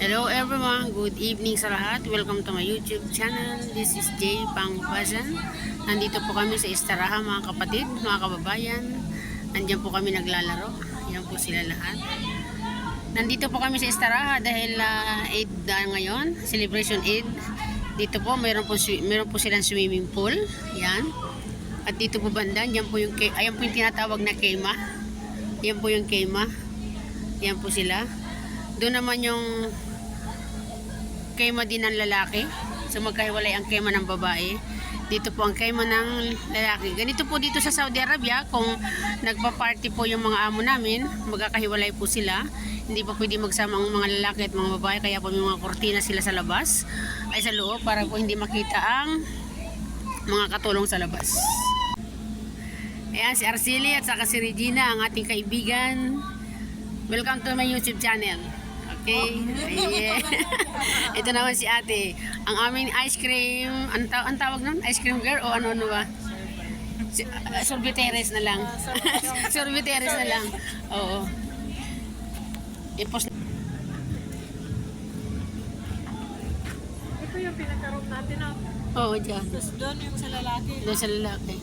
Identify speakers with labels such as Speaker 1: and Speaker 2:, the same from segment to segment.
Speaker 1: Hello everyone, good evening sa lahat. Welcome to my YouTube channel. This is Jay Pangbasan. Nandito po kami sa Istaraha mga kapatid, mga kababayan. Nandiyan po kami naglalaro. Yan po sila lahat. Nandito po kami sa Istaraha dahil Eid ngayon, celebration Eid. Dito po mayroon po silang swimming pool. Yan. At dito po banda, ayan po yung tinatawag na kema. Yan po yung kema. Yan po sila. Doon naman yung kema din ng lalaki. So magkahiwalay ang kema ng babae. Dito po ang kema ng lalaki. Ganito po dito sa Saudi Arabia, kung nagpa-party po yung mga amo namin, magkakahiwalay po sila. Hindi pa pwede magsama ang mga lalaki at mga babae, kaya po may mga kortina sila sa labas, ay sa loob, para po hindi makita ang mga katulong sa labas. Ayan si Arceli at saka si Regina, ang ating kaibigan. Welcome to my YouTube channel. Okay? Yeah. Ito naman si ate. Ang aming ice cream, ang tawag nun? Ice cream girl o ano ba? Sorbiteres na lang. Sorbiteres na lang. Oo. Ito
Speaker 2: yung pinaka-room natin, no?
Speaker 1: Oo, dyan.
Speaker 2: Tapos doon yung sa lalaki.
Speaker 1: Doon sa lalaki.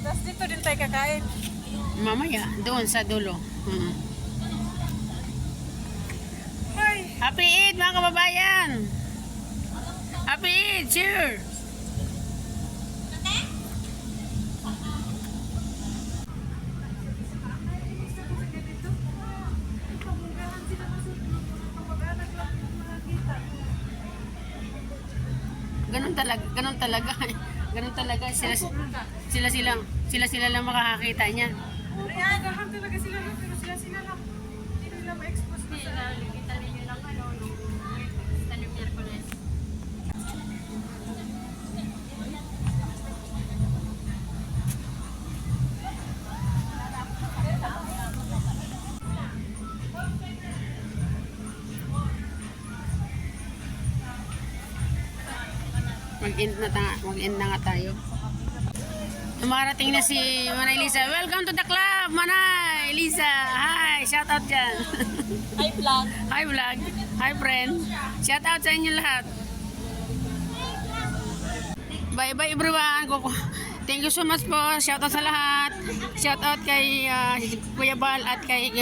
Speaker 2: Tapos dito din tayo kakain.
Speaker 1: Mamaya, doon sa dulo. Happy Eid mga kababayan! Happy Eid! Cheer! Ganun talaga, ganun talaga. Ganun talaga, sila lang makakakita niya.
Speaker 2: Ayan, dahan talaga sila lang, pero sila lang. Hindi nila ma-expose na sa kita ninyo lang tanong Miyerkules.
Speaker 1: Mag-end na nga tayo. Dumarating na si Manay Lisa. Welcome to the club, Manay Lisa. Hi, shout out dyan.
Speaker 2: Hi, vlog.
Speaker 1: Hi vlog. Hi friend. Shout out sa inyo lahat. Bye bye everyone. Thank you so much po. Shout out sa lahat. Shout out kay Kuya Bal at kay